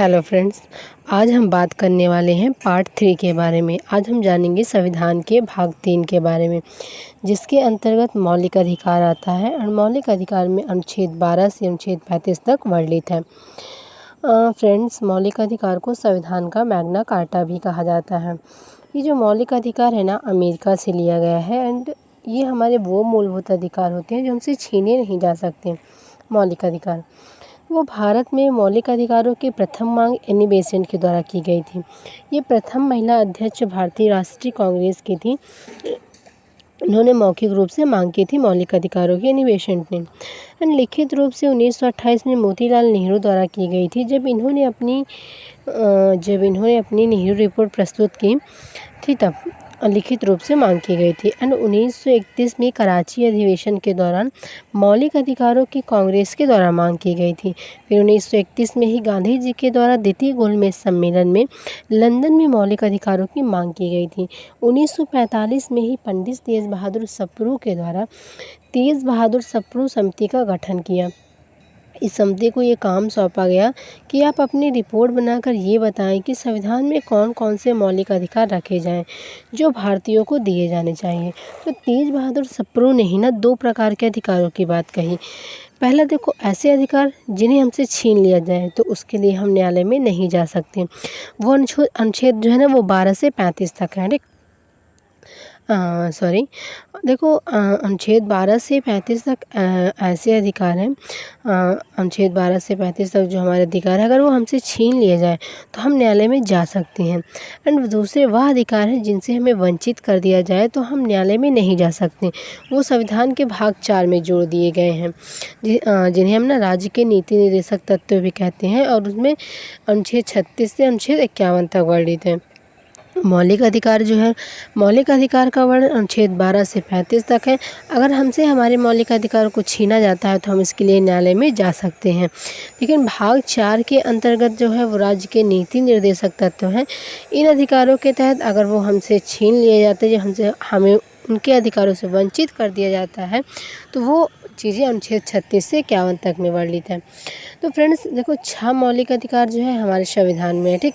Hello friends, आज हम बात करने वाले हैं पार्ट 3 के बारे में। आज हम जानेंगे संविधान के भाग 3 के बारे में, जिसके अंतर्गत मौलिक अधिकार आता है और मौलिक अधिकार में अनुच्छेद 12 से अनुच्छेद 35 तक वर्णित है। फ्रेंड्स, मौलिक अधिकार को संविधान का मैग्ना कार्टा भी कहा जाता है। ये जो मौलिक अधिकार है ना, अमेरिका से लिया गया है एंड ये हमारे वो मूलभूत अधिकार होते हैं जो हमसे छीने नहीं जा सकते। मौलिक अधिकार वो भारत में मौलिक अधिकारों की प्रथम मांग एनी बेसेंट के द्वारा की गई थी। ये प्रथम महिला अध्यक्ष भारतीय राष्ट्रीय कांग्रेस की थी। उन्होंने मौखिक रूप से मांग की थी मौलिक अधिकारों की, एनी बेसेंट ने। एंड लिखित रूप से 1928 में मोतीलाल नेहरू द्वारा की गई थी, जब इन्होंने अपनी नेहरू रिपोर्ट प्रस्तुत की थी, तब लिखित रूप से मांग की गई थी। एंड 1931 में कराची अधिवेशन के दौरान मौलिक अधिकारों की कांग्रेस के द्वारा मांग की गई थी। फिर 1931 में ही गांधी जी के द्वारा द्वितीय गोलमेज सम्मेलन में लंदन में मौलिक अधिकारों की मांग की गई थी। 1945 में ही पंडित तेज बहादुर सप्रू के द्वारा तेज बहादुर सप्रू समिति का गठन किया। इस समिति को ये काम सौंपा गया कि आप अपनी रिपोर्ट बनाकर ये बताएं कि संविधान में कौन कौन से मौलिक अधिकार रखे जाएं जो भारतीयों को दिए जाने चाहिए। तो तेज बहादुर सप्रू ने ही ना 2 प्रकार के अधिकारों की बात कही। पहला देखो, ऐसे अधिकार जिन्हें हमसे छीन लिया जाए तो उसके लिए हम न्यायालय में नहीं जा सकते। वो अनुच्छेद जो है ना वो 12 से 35 तक है। देखो, अनुच्छेद 12 से 35 तक ऐसे अधिकार हैं। अनुच्छेद 12 से 35 तक जो हमारे अधिकार है, अगर वो हमसे छीन लिए जाए तो हम न्यायालय में जा सकते हैं। एंड दूसरे वह अधिकार हैं जिनसे हमें वंचित कर दिया जाए तो हम न्यायालय में नहीं जा सकते। वो संविधान के भाग 4 में जोड़ दिए गए हैं, जिन्हें हम ना राज्य के नीति निर्देशक तत्व भी कहते हैं, और उसमें अनुच्छेद 36 से अनुच्छेद 51 तक वर्णित है। मौलिक अधिकार जो है, मौलिक अधिकार का वर्णन अनुच्छेद 12 से 35 तक है। अगर हमसे हमारे मौलिक अधिकारों को छीना जाता है तो हम इसके लिए न्यायालय में जा सकते हैं। लेकिन भाग 4 के अंतर्गत जो है वो राज्य के नीति निर्देशक तत्व हैं। इन अधिकारों के तहत अगर वो हमसे छीन लिए जाते हैं, हमें उनके अधिकारों से वंचित कर दिया जाता है, तो वो चीज़ें अनुच्छेद 36 से 51 तक में वर्णित है। तो फ्रेंड्स देखो, 6 मौलिक अधिकार जो है हमारे संविधान में है, ठीक।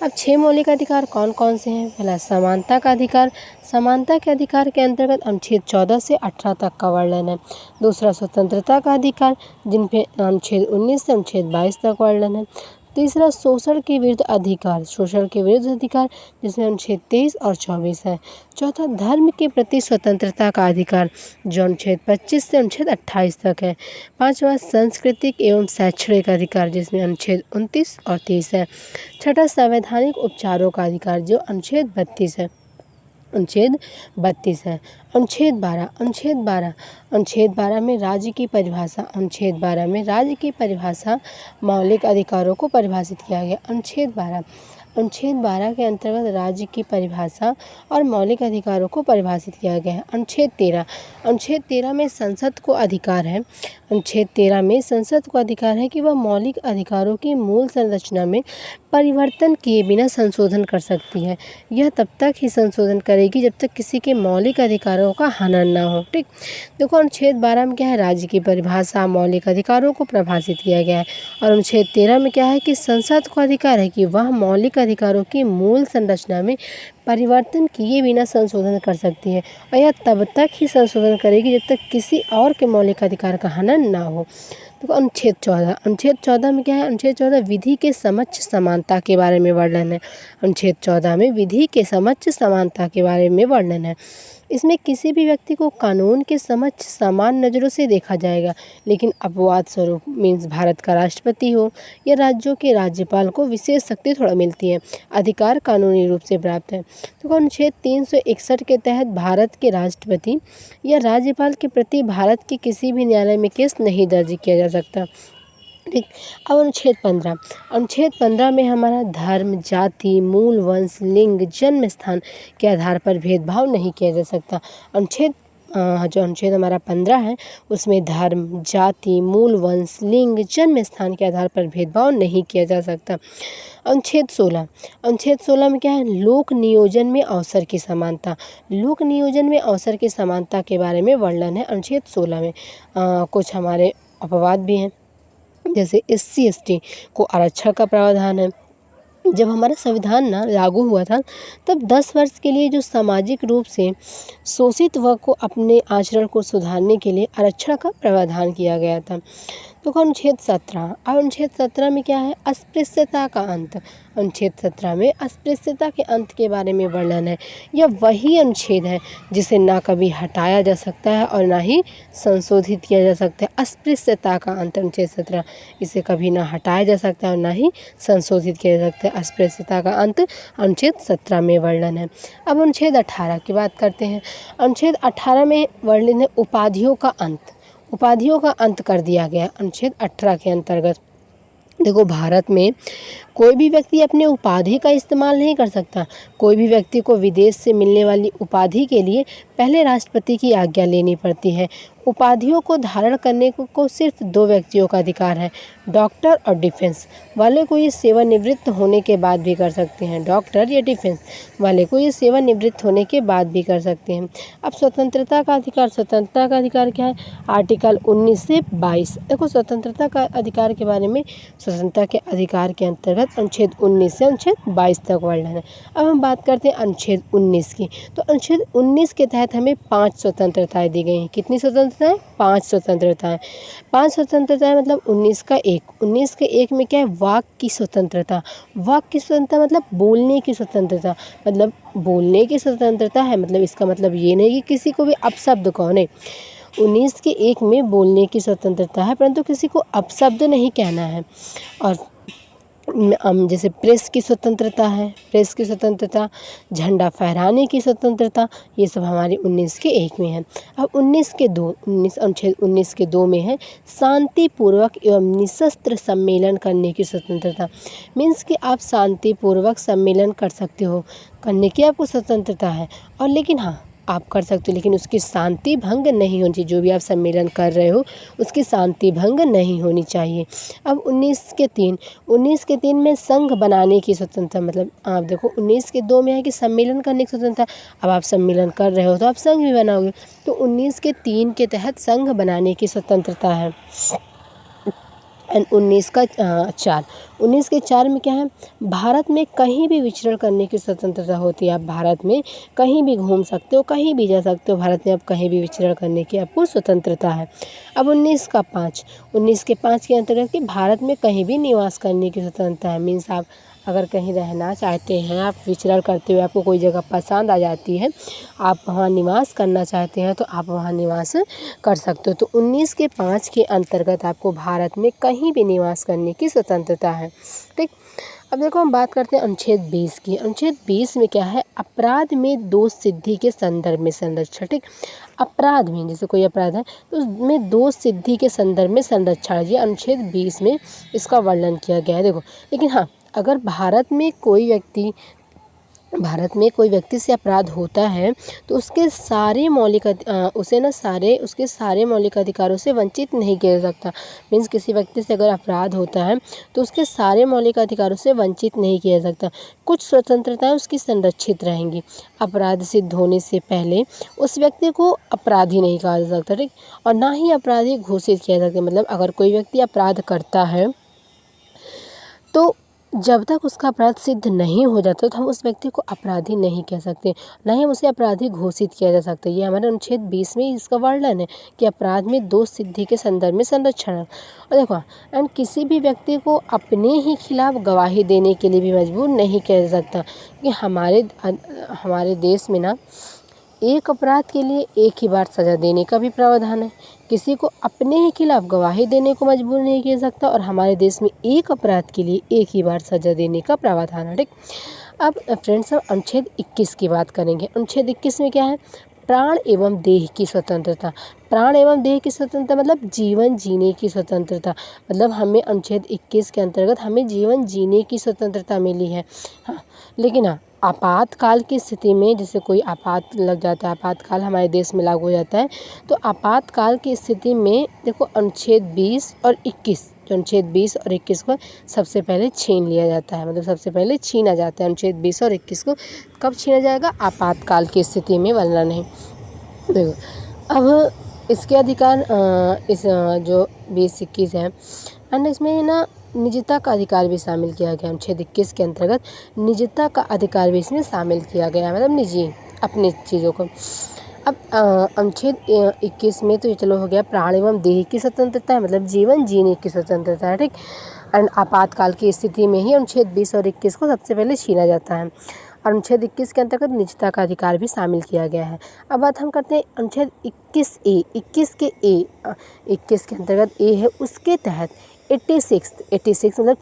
अब 6 मौलिक अधिकार कौन कौन से हैं? पहला समानता का अधिकार। समानता के अधिकार के अंतर्गत अनुच्छेद 14 से 18 तक का वर्णन है। दूसरा, स्वतंत्रता का अधिकार, जिन पे अनुच्छेद 19 से अनुच्छेद 22 तक वर्णन है। तीसरा, शोषण के विरुद्ध अधिकार, शोषण के विरुद्ध अधिकार, जिसमें अनुच्छेद 23 और 24 है। चौथा, धर्म के प्रति स्वतंत्रता का अधिकार, जो अनुच्छेद 25 से अनुच्छेद 28 तक है। पांचवा, सांस्कृतिक एवं शैक्षणिक अधिकार, जिसमें अनुच्छेद 29 और 30 है। छठा, संवैधानिक उपचारों का अधिकार, जो अनुच्छेद 32 है। अनुच्छेद 32 है। अनुच्छेद 12 में राज्य की परिभाषा, अनुच्छेद 12 में राज्य की परिभाषा मौलिक अधिकारों को परिभाषित किया गया। अनुच्छेद 12 के अंतर्गत राज्य की परिभाषा और मौलिक अधिकारों को परिभाषित किया गया है। अनुच्छेद 13 में संसद को अधिकार है। अनुच्छेद 13 में संसद को अधिकार है कि वह मौलिक अधिकारों की मूल संरचना में परिवर्तन किए बिना संशोधन कर सकती है। यह तब तक ही संशोधन करेगी जब तक किसी के मौलिक अधिकारों का हनन ना हो, ठीक। देखो, अनुच्छेद 12 में क्या है? राज्य की परिभाषा, मौलिक अधिकारों को परिभाषित किया गया है। और अनुच्छेद 13 में क्या है कि संसद को अधिकार है कि वह मौलिक अधिकारों की मूल संरचना में परिवर्तन किए बिना संशोधन कर सकती है, और यह तब तक ही संशोधन करेगी जब तक किसी और के मौलिक अधिकार का हनन ना हो। तो अनुच्छेद 14 में क्या है? अनुच्छेद 14 विधि के समक्ष समानता के बारे में वर्णन है। अनुच्छेद 14 में विधि के समक्ष समानता के बारे में वर्णन है। इसमें किसी भी व्यक्ति को कानून के समक्ष समान नज़रों से देखा जाएगा, लेकिन अपवाद स्वरूप, मीन्स भारत का राष्ट्रपति हो या राज्यों के राज्यपाल को विशेष शक्ति थोड़ा मिलती है। अधिकार कानूनी रूप से प्राप्त है। तो अनुच्छेद 361 के तहत भारत के राष्ट्रपति या राज्यपाल के प्रति भारत के किसी भी न्यायालय में केस नहीं दर्ज किया जा सकता, ठीक। अब अनुच्छेद 15 में हमारा धर्म, जाति, मूल वंश, लिंग, जन्म स्थान के आधार पर भेदभाव नहीं किया जा सकता। जो अनुच्छेद हमारा 15 है उसमें धर्म, जाति, मूल वंश, लिंग, जन्म स्थान के आधार पर भेदभाव नहीं किया जा सकता। अनुच्छेद 16 में क्या है? लोक नियोजन में अवसर की समानता। लोक नियोजन में अवसर की समानता के बारे में वर्णन है अनुच्छेद 16 में। कुछ हमारे अपवाद भी हैं। जैसे SC ST को आरक्षण का प्रावधान है। जब हमारा संविधान ना लागू हुआ था तब 10 वर्ष के लिए जो सामाजिक रूप से शोषित वर्ग को अपने आचरण को सुधारने के लिए आरक्षण का प्रावधान किया गया था। तो अनुच्छेद 17, अब अनुच्छेद 17 में क्या है, अस्पृश्यता का अंत। अनुच्छेद 17 में अस्पृश्यता के अंत के बारे में वर्णन है। यह वही अनुच्छेद है जिसे ना कभी हटाया जा सकता है और ना ही संशोधित किया जा सकता है। अस्पृश्यता का अंत अनुच्छेद 17, इसे कभी ना हटाया जा सकता है और ना ही संशोधित किया जा सकता है। अस्पृश्यता का अंत अनुच्छेद 17 में वर्णन है। अब अनुच्छेद 18 की बात करते हैं। अनुच्छेद 18 में वर्णन है उपाधियों का अंत। उपाधियों का अंत कर दिया गया अनुच्छेद 18 के अंतर्गत। देखो, भारत में कोई भी व्यक्ति अपने उपाधि का इस्तेमाल नहीं कर सकता। कोई भी व्यक्ति को विदेश से मिलने वाली उपाधि के लिए पहले राष्ट्रपति की आज्ञा लेनी पड़ती है। उपाधियों को धारण करने को सिर्फ 2 व्यक्तियों का अधिकार है, डॉक्टर और डिफेंस वाले को ये सेवानिवृत्त होने के बाद भी कर सकते हैं। डॉक्टर या डिफेंस वाले को ये सेवानिवृत्त होने के बाद भी कर सकते हैं। अब स्वतंत्रता का अधिकार, स्वतंत्रता का अधिकार क्या है, आर्टिकल 19 से 22। देखो, स्वतंत्रता का अधिकार के बारे में स्वतंत्रता के अधिकार के अंतर्गत अनुच्छेद 19 से अनुच्छेद 22 तक वर्णन है। अब हम बात करते हैं अनुच्छेद 19 की। तो अनुच्छेद 19 के तहत हमें 5 स्वतंत्रताएं दी गई हैं। कितनी स्वतंत्रताएं? 5 स्वतंत्रताएं। 5 स्वतंत्रताएं मतलब 19 का 1। 19 के 1 में क्या है, वाक की स्वतंत्रता। वाक की स्वतंत्रता मतलब बोलने की स्वतंत्रता, मतलब बोलने की स्वतंत्रता है। मतलब इसका मतलब ये नहीं कि किसी को भी अपशब्द कहने। 19 के 1 में बोलने की स्वतंत्रता है, परंतु किसी को अपशब्द नहीं कहना है। और जैसे प्रेस की स्वतंत्रता है, प्रेस की स्वतंत्रता, झंडा फहराने की स्वतंत्रता, ये सब हमारे 19 के 1 में है। अब 19 के 2, अनुच्छेद 19 के 2 में है शांतिपूर्वक एवं निशस्त्र सम्मेलन करने की स्वतंत्रता। मीन्स कि आप शांतिपूर्वक सम्मेलन कर सकते हो, करने की आपको स्वतंत्रता है। और लेकिन हाँ, आप कर सकते हो, लेकिन उसकी शांति भंग नहीं होनी चाहिए। जो भी आप सम्मेलन कर रहे हो उसकी शांति भंग नहीं होनी चाहिए। अब 19 के 3, 19 के 3 में संघ बनाने की स्वतंत्रता। मतलब आप देखो, 19 के 2 में है कि सम्मेलन करने की स्वतंत्रता। अब आप सम्मेलन कर रहे हो तो आप संघ भी बनाओगे। तो 19 के 3 के तहत संघ बनाने की स्वतंत्रता है। एंड 19 का 4, 19 के 4 में क्या है, भारत में कहीं भी विचरण करने की स्वतंत्रता होती है। आप भारत में कहीं भी घूम सकते हो, कहीं भी जा सकते हो। भारत में आप कहीं भी विचरण करने की आपको स्वतंत्रता है। अब 19 का 5, 19 के 5 के अंतर्गत कि भारत में कहीं भी निवास करने की स्वतंत्रता है। मीन्स आप अगर कहीं रहना चाहते हैं, आप विचरण करते हुए आपको कोई जगह पसंद आ जाती है, आप वहाँ निवास करना चाहते हैं तो आप वहाँ निवास कर सकते हो। तो 19 के 5 के अंतर्गत आपको भारत में कहीं भी निवास करने की स्वतंत्रता है। ठीक, अब देखो हम बात करते हैं अनुच्छेद 20 की। अनुच्छेद 20 में क्या है, अपराध में दोष सिद्धि के संदर्भ में संरक्षण। ठीक, अपराध में जैसे कोई अपराध है तो उसमें दोष सिद्धि के संदर्भ में संरक्षण, ये अनुच्छेद 20 में इसका वर्णन किया गया है। देखो, लेकिन हाँ, अगर भारत में कोई व्यक्ति से अपराध होता है तो उसके सारे मौलिक उसके सारे मौलिक अधिकारों से वंचित नहीं किया जा सकता। मीन्स किसी व्यक्ति से अगर अपराध होता है तो उसके सारे मौलिक अधिकारों से वंचित नहीं किया जा सकता। कुछ स्वतंत्रताएं उसकी संरक्षित रहेंगी। अपराध सिद्ध होने से पहले उस व्यक्ति को अपराधी नहीं कहा जा सकता। ठीक, और ना ही अपराधी घोषित किया जा सकता। मतलब अगर कोई व्यक्ति अपराध करता है तो जब तक उसका अपराध सिद्ध नहीं हो जाता तो हम उस व्यक्ति को अपराधी नहीं कह सकते, ना ही उसे अपराधी घोषित किया जा सकता। ये हमारे अनुच्छेद 20 में इसका वर्णन है कि अपराध में दोष सिद्धि के संदर्भ में संरक्षण। और देखो, एंड किसी भी व्यक्ति को अपने ही खिलाफ गवाही देने के लिए भी मजबूर नहीं किया जा सकता। कि हमारे देश में ना एक अपराध के लिए एक ही बार सज़ा देने का भी प्रावधान है। किसी को अपने ही खिलाफ गवाही देने को मजबूर नहीं किया जा सकता। और हमारे देश में एक अपराध के लिए एक ही बार सज़ा देने का प्रावधान है। ठीक, अब फ्रेंड्स हम अनुच्छेद 21 की बात करेंगे। अनुच्छेद 21 में क्या है, प्राण एवं देह की स्वतंत्रता। प्राण एवं देह की स्वतंत्रता मतलब जीवन जीने की स्वतंत्रता। मतलब हमें अनुच्छेद 21 के अंतर्गत हमें जीवन जीने की स्वतंत्रता मिली है। हाँ, लेकिन हाँ, आपातकाल की स्थिति में जैसे कोई आपात लग जाता है, आपातकाल हमारे देश में लागू हो जाता है, तो आपातकाल की स्थिति में देखो अनुच्छेद 20 और 21, जो अनुच्छेद 20 और 21 को सबसे पहले छीन लिया जाता है। मतलब सबसे पहले छीना जाता है। अनुच्छेद 20 और 21 को कब छीना जाएगा, आपातकाल की स्थिति में, वरना नहीं। देखो, अब इसके अधिकार जो 20-21 है एंड इसमें ना निजता का अधिकार भी शामिल किया गया। अनुच्छेद 21 के अंतर्गत निजता का अधिकार भी इसमें शामिल किया गया, मतलब निजी अपनी चीज़ों को। अब अनुच्छेद 21 में तो ये चलो हो गया प्राण एवं देह की स्वतंत्रता है, मतलब जीवन जीने की स्वतंत्रता है, ठीक। एंड आपातकाल की स्थिति में ही अनुच्छेद 20 और 21 को सबसे पहले छीना जाता है। और अनुच्छेद 21 के अंतर्गत निजता का अधिकार भी शामिल किया गया है। अब बात हम करते हैं अनुच्छेद 21A। 21 के अंतर्गत ए है, उसके तहत 86 मतलब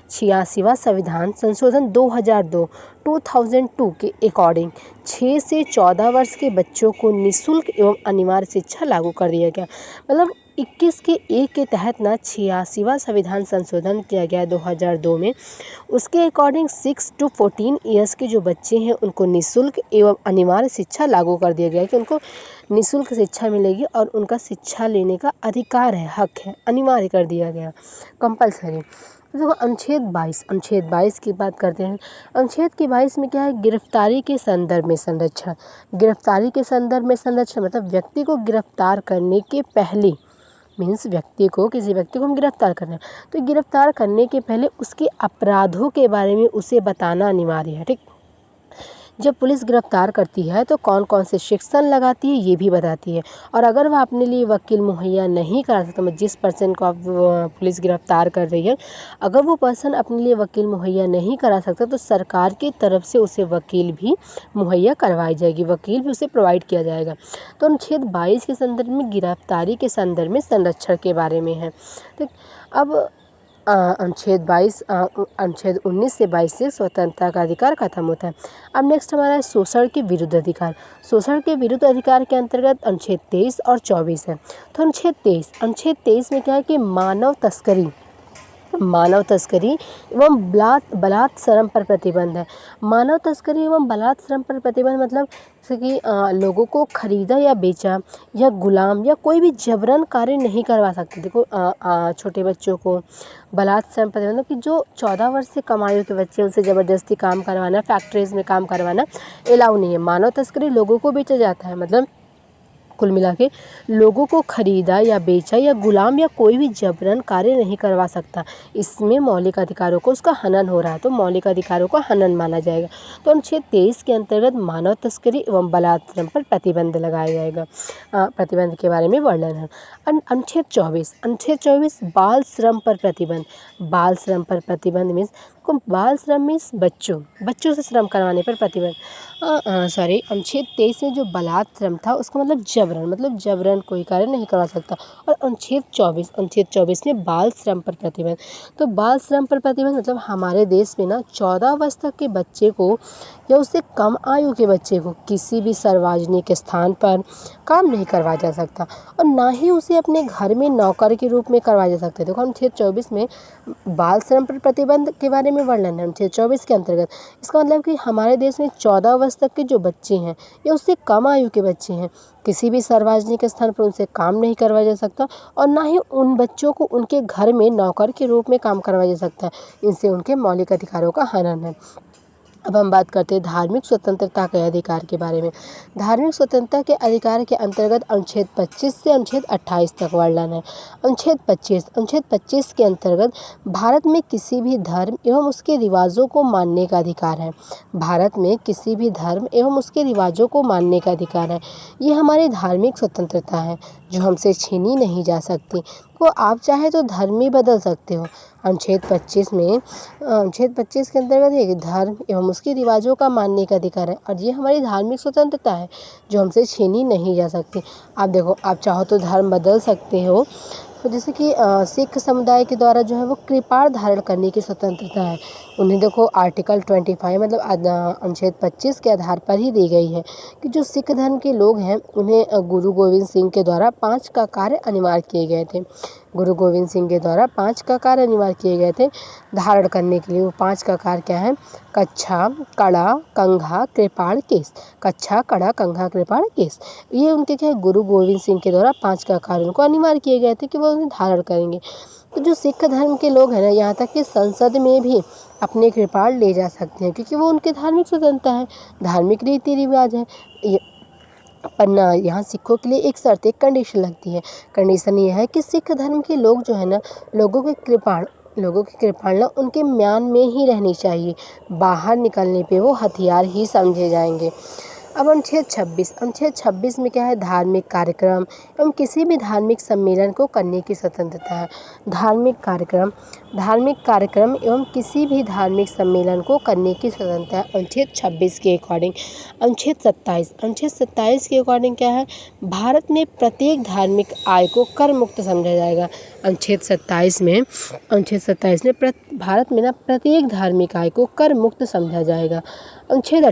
86वां संविधान संशोधन 2002 के अकॉर्डिंग 6 से 14 वर्ष के बच्चों को निःशुल्क एवं अनिवार्य शिक्षा लागू कर दिया गया। मतलब 21 के ए के तहत ना 86वां संविधान संशोधन किया गया 2002 में। उसके अकॉर्डिंग 6 to 14 ईयर्स के जो बच्चे हैं उनको निःशुल्क एवं अनिवार्य शिक्षा लागू कर दिया गया कि उनको निःशुल्क शिक्षा मिलेगी और उनका शिक्षा लेने का अधिकार है, हक है, अनिवार्य कर दिया गया, कंपलसरी। देखो अनुच्छेद 22 की बात करते हैं। अनुच्छेद के 22 में क्या है, गिरफ्तारी के संदर्भ में संरक्षण। गिरफ्तारी के संदर्भ में संरक्षण मतलब व्यक्ति को गिरफ्तार करने के पहले, मीन्स किसी व्यक्ति को हम गिरफ्तार कर रहे हैं तो गिरफ्तार करने के पहले उसके अपराधों के बारे में उसे बताना अनिवार्य है, ठीक। जब पुलिस गिरफ्तार करती है तो कौन कौन से सेक्शन लगाती है ये भी बताती है। और अगर वह अपने लिए वकील मुहैया नहीं करा सकता, मतलब जिस पर्सन को आप पुलिस गिरफ्तार कर रही है, अगर वो पर्सन अपने लिए वकील मुहैया नहीं करा सकता तो सरकार की तरफ से उसे वकील भी मुहैया करवाई जाएगी, वकील भी उसे प्रोवाइड किया जाएगा। तो अनुच्छेद 22 के संदर्भ में गिरफ्तारी के संदर्भ में संरक्षण के बारे में है, ठीक। अब अनुच्छेद 19 से 22 से स्वतंत्रता का अधिकार खत्म होता है। अब नेक्स्ट हमारा है शोषण के विरुद्ध अधिकार। शोषण के विरुद्ध अधिकार के अंतर्गत अनुच्छेद 23 और 24 है। तो अनुच्छेद 23 में क्या है कि मानव तस्करी एवं बलात् श्रम पर प्रतिबंध है। मानव तस्करी एवं बलात् श्रम पर प्रतिबंध मतलब जैसे कि लोगों को खरीदा या बेचा या गुलाम या कोई भी जबरन कार्य नहीं करवा सकते। देखो छोटे बच्चों को बलात् श्रम प्रतिबंध मतलब कि जो 14 वर्ष से कम आयु के बच्चे उनसे ज़बरदस्ती काम करवाना, फैक्ट्रीज में काम करवाना अलाउ नहीं है। मानव तस्करी लोगों को बेचा जाता है, मतलब कुल मिला के लोगों को खरीदा या बेचा या गुलाम या कोई भी जबरन कार्य नहीं करवा सकता। इसमें मौलिक अधिकारों को उसका हनन हो रहा है तो मौलिक अधिकारों का हनन माना जाएगा। तो अनुच्छेद 23 के अंतर्गत मानव तस्करी एवं बलात् श्रम पर प्रतिबंध लगाया जाएगा। प्रतिबंध के बारे में वर्णन है। अनुच्छेद 24 बाल श्रम पर प्रतिबंध। बाल श्रम पर प्रतिबंध मीन्स बाल श्रम मीन्स बच्चों से श्रम करवाने पर प्रतिबंध। अनुच्छेद 23 में जो बलात् श्रम था उसका मतलब जबरन कोई कार्य नहीं करवा सकता। और अनुच्छेद 24 में बाल श्रम पर प्रतिबंध। तो बाल श्रम पर प्रतिबंध मतलब हमारे देश में ना 14 वर्ष तक के बच्चे को या उससे कम आयु के बच्चे को किसी भी सार्वजनिक स्थान पर काम नहीं करवाया जा सकता और ना ही उसे अपने घर में नौकर के रूप में करवाया जा सकता है। देखो अनुच्छेद 24 में बाल श्रम पर प्रतिबंध के बारे में वर्णन है अनुच्छेद 24 के अंतर्गत। इसका मतलब कि हमारे देश में 14 वर्ष तक के जो बच्चे हैं या उससे कम आयु के बच्चे हैं किसी भी सार्वजनिक स्थान पर उनसे काम नहीं करवाया जा सकता और ना ही उन बच्चों को उनके घर में नौकर के रूप में काम करवाया जा सकता है। इनसे उनके मौलिक अधिकारों का हनन है। अब हम बात करते हैं धार्मिक स्वतंत्रता के अधिकार के बारे में। धार्मिक स्वतंत्रता के अधिकार के अंतर्गत अनुच्छेद 25 से अनुच्छेद 28 तक वर्णन है। अनुच्छेद 25 के अंतर्गत भारत में किसी भी धर्म एवं उसके रिवाजों को मानने का अधिकार है। भारत में किसी भी धर्म एवं उसके रिवाजों को मानने का अधिकार है। ये हमारी धार्मिक स्वतंत्रता है जो हमसे छीनी नहीं जा सकती। तो आप चाहे तो धर्म ही बदल सकते हो। अनुच्छेद 25 के अंतर्गत एक धर्म एवं उसके रिवाजों का मानने का अधिकार है और ये हमारी धार्मिक स्वतंत्रता है जो हमसे छीनी नहीं जा सकती। आप देखो, आप चाहो तो धर्म बदल सकते हो। तो जैसे कि सिख समुदाय के द्वारा जो है वो कृपाण धारण करने की स्वतंत्रता है। उन्हें देखो आर्टिकल 25 मतलब अनुच्छेद 25 के आधार पर ही दी गई है कि जो सिख धर्म के लोग हैं उन्हें गुरु गोविंद सिंह के द्वारा 5 का कार्य अनिवार्य किए गए थे। गुरु गोविंद सिंह के द्वारा 5 का कार्य अनिवार्य किए गए थे धारण करने के लिए। वो 5 का कार्य क्या है? कच्छा, कड़ा, कंघा, कृपाण, केस। कच्छा, कड़ा, कंघा, कृपाण, केस। ये उनके क्या है? गुरु गोविंद सिंह के द्वारा 5 का कार्य उनको अनिवार्य किए गए थे कि वो उन्हें धारण करेंगे। तो जो सिख धर्म के लोग हैं ना, यहाँ तक कि संसद में भी अपने कृपाण ले जा सकते हैं क्योंकि वो उनके धार्मिक स्वतंत्रता है, धार्मिक रीति रिवाज है। पर यहाँ सिखों के लिए एक शर्त, एक कंडीशन लगती है। कंडीशन ये है कि सिख धर्म के लोग जो है ना, लोगों की कृपाणना उनके म्यान में ही रहनी चाहिए। बाहर निकलने पे वो हथियार ही समझे जाएंगे। अब अनुच्छेद 26 में क्या है? धार्मिक कार्यक्रम एवं किसी भी धार्मिक सम्मेलन को करने की स्वतंत्रता है। धार्मिक कार्यक्रम एवं किसी भी धार्मिक सम्मेलन को करने की स्वतंत्रता है अनुच्छेद 26 के अकॉर्डिंग। अनुच्छेद 27 के अकॉर्डिंग क्या है? भारत में प्रत्येक धार्मिक आय को कर मुक्त समझा जाएगा। अनुच्छेद 27 में भारत में ना प्रत्येक धार्मिक आय को कर मुक्त समझा जाएगा। अनुच्छेद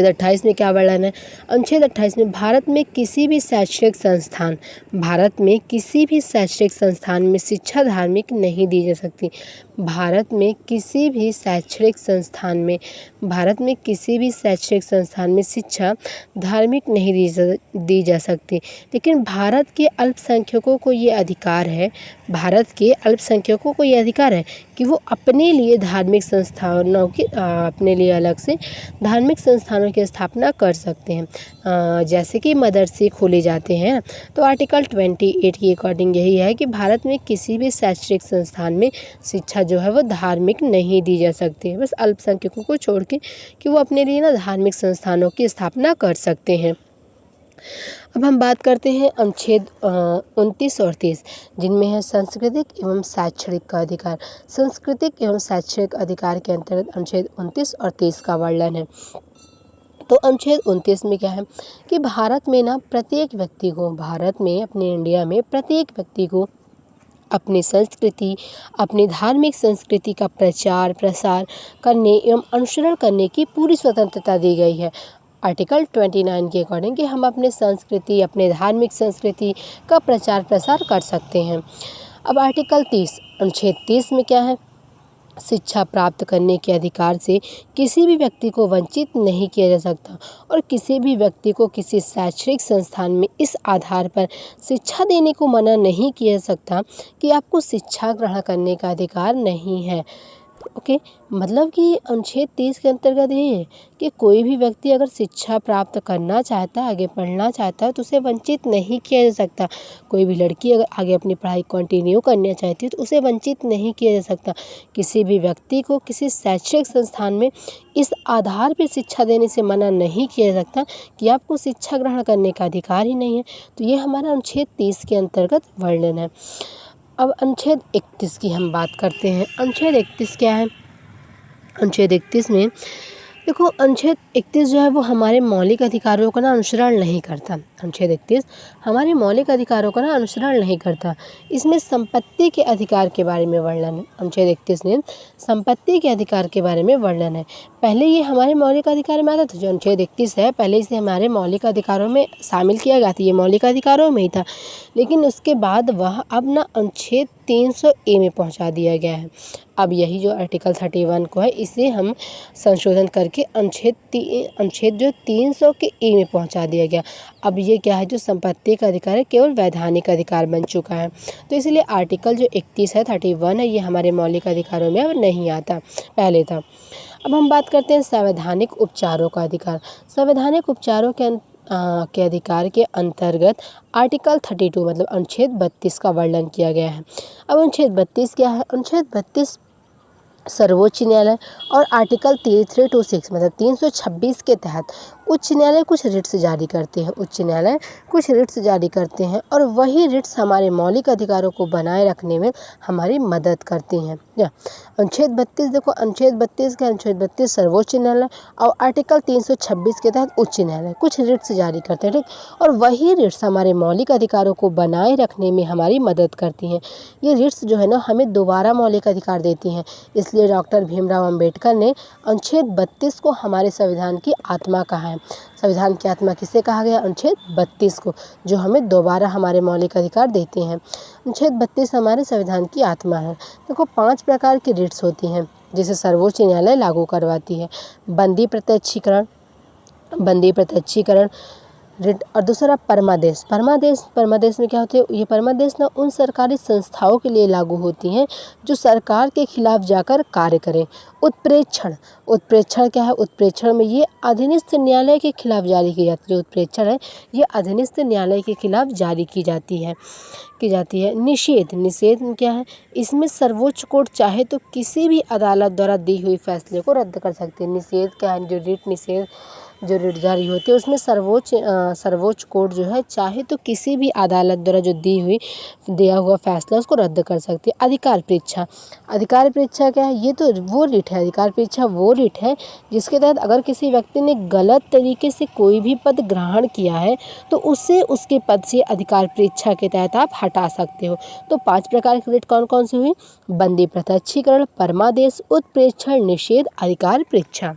28 में क्या वर्णन है? अनुच्छेद 28 में भारत में किसी भी शैक्षणिक संस्थान में शिक्षा धार्मिक नहीं दी जा सकती। भारत में किसी भी शैक्षणिक संस्थान में शिक्षा धार्मिक नहीं दी जा सकती। लेकिन भारत के अल्पसंख्यकों को ये अधिकार है कि वो अपने लिए अलग से धार्मिक संस्थानों की स्थापना कर सकते हैं। जैसे कि मदरसे खोले जाते हैं। तो आर्टिकल 28 के अकॉर्डिंग यही है कि भारत में किसी भी शैक्षणिक संस्थान में शिक्षा जो है वो धार्मिक नहीं दी जा सकती है। बस अल्पसंख्यकों को छोड़ के कि वो अपने लिए ना धार्मिक संस्थानों की स्थापना कर सकते हैं। अब हम बात करते हैं अनुच्छेद 29 और 30, जिनमें है सांस्कृतिक एवं शैक्षणिक का अधिकार। सांस्कृतिक एवं शैक्षणिक अधिकार के अंतर्गत अनुच्छेद 29 और 30 का वर्णन है। तो अनुच्छेद 29 में क्या है कि अपने इंडिया में प्रत्येक व्यक्ति को अपनी धार्मिक संस्कृति का प्रचार प्रसार करने एवं अनुसरण करने की पूरी स्वतंत्रता दी गई है। आर्टिकल 29 के अकॉर्डिंग कि हम अपने धार्मिक संस्कृति का प्रचार प्रसार कर सकते हैं। अब अनुच्छेद 30 में क्या है? शिक्षा प्राप्त करने के अधिकार से किसी भी व्यक्ति को वंचित नहीं किया जा सकता और किसी भी व्यक्ति को किसी शैक्षणिक संस्थान में इस आधार पर शिक्षा देने को मना नहीं किया जा सकता कि आपको शिक्षा ग्रहण करने का अधिकार नहीं है। ओके, मतलब कि अनुच्छेद 30 के अंतर्गत ये है कि कोई भी व्यक्ति अगर शिक्षा प्राप्त करना चाहता है, आगे पढ़ना चाहता है, तो उसे वंचित नहीं किया जा सकता। कोई भी लड़की अगर आगे अपनी पढ़ाई कंटिन्यू करना चाहती है तो उसे वंचित नहीं किया जा सकता। किसी भी व्यक्ति को किसी शैक्षणिक संस्थान में इस आधार पर शिक्षा देने से मना नहीं किया जा सकता कि आपको शिक्षा ग्रहण करने का अधिकार ही नहीं है। तो ये हमारा अनुच्छेद 30 के अंतर्गत वर्णन है। अब अनुच्छेद 31 की हम बात करते हैं। अनुच्छेद 31 क्या है? अनुच्छेद 31 में देखो, अनुच्छेद 31 जो है वो हमारे मौलिक अधिकारों का अनुसरण नहीं करता। अनुच्छेद 31 हमारे मौलिक अधिकारों का अनुसरण नहीं करता। इसमें संपत्ति के अधिकार के बारे में वर्णन है। अनुच्छेद 31 में संपत्ति के अधिकार के बारे में वर्णन है। पहले ये हमारे मौलिक अधिकार में आता था। जो अनुच्छेद 31 है पहले इसे हमारे मौलिक अधिकारों में शामिल किया गया था, ये मौलिक अधिकारों में ही था। लेकिन उसके बाद वह अब ना अनुच्छेद 300A में पहुंचा दिया गया है। अब यही जो आर्टिकल 31 को है इसे हम संशोधन करके अनुच्छेद जो 300 के ए में पहुंचा दिया गया। अब ये क्या है? जो संपत्ति का अधिकार है केवल वैधानिक अधिकार बन चुका है। तो इसलिए आर्टिकल जो 31 है 31 है, ये हमारे मौलिक अधिकारों में अब नहीं आता, पहले था। अब हम बात करते हैं संवैधानिक उपचारों का अधिकार। संवैधानिक उपचारों के अधिकार के अंतर्गत आर्टिकल 32 मतलब अनुच्छेद 32 का वर्णन किया गया है। अब अनुच्छेद 32 क्या है? अनुच्छेद 32 सर्वोच्च न्यायालय और आर्टिकल 326 मतलब 326 के तहत उच्च न्यायालय कुछ रिट्स जारी करते हैं और वही रिट्स हमारे मौलिक अधिकारों को बनाए रखने में हमारी मदद करती हैं। अनुच्छेद 32 देखो, अनुच्छेद 32 सर्वोच्च न्यायालय और आर्टिकल 326 के तहत उच्च न्यायालय कुछ रिट्स जारी करते हैं, ठीक। और वही रिट्स हमारे मौलिक अधिकारों को बनाए रखने में हमारी मदद करती हैं। ये रिट्स जो है ना हमें दोबारा मौलिक अधिकार देती हैं। इसलिए डॉक्टर भीमराव अंबेडकर ने अनुच्छेद 32 को हमारे संविधान की आत्मा कहा है। संविधान की आत्मा किसे कहा गया? अनुच्छेद 32 को, जो हमें दोबारा हमारे मौलिक अधिकार देते हैं। अनुच्छेद 32 हमारे संविधान की आत्मा है। देखो 5 प्रकार की रिट्स होती हैं जिसे सर्वोच्च न्यायालय लागू करवाती है। बंदी प्रत्यक्षीकरण, रिट और दूसरा परमादेश। परमादेश में क्या होते हैं, ये परमादेश ना उन सरकारी संस्थाओं के लिए लागू होती हैं जो सरकार के खिलाफ जाकर कार्य करें। उत्प्रेक्षण क्या है, उत्प्रेक्षण में ये अधीनस्थ न्यायालय के खिलाफ जारी की जाती है। जो उत्प्रेक्षण है ये अधीनस्थ न्यायालय के खिलाफ जारी की जाती है। निषेध में क्या है, इसमें सर्वोच्च कोर्ट चाहे तो किसी भी अदालत द्वारा दी हुई फैसले को रद्द कर सकती है। निषेध क्या है, जो रिट निषेध जो रिट जारी होती है उसमें सर्वोच्च कोर्ट जो है चाहे तो किसी भी अदालत द्वारा जो दिया हुआ फैसला उसको रद्द कर सकती है। अधिकार परीक्षा क्या है, ये तो वो रिट है, अधिकार परीक्षा वो रिट है जिसके तहत अगर किसी व्यक्ति ने गलत तरीके से कोई भी पद ग्रहण किया है तो उससे उसके पद से अधिकार परीक्षा के तहत आप हटा सकते हो। तो 5 प्रकार की रिट कौन कौन सी हुई, बंदी प्रत्यक्षीकरण, परमादेश, उत्प्रेक्षण, निषेध, अधिकार परीक्षा।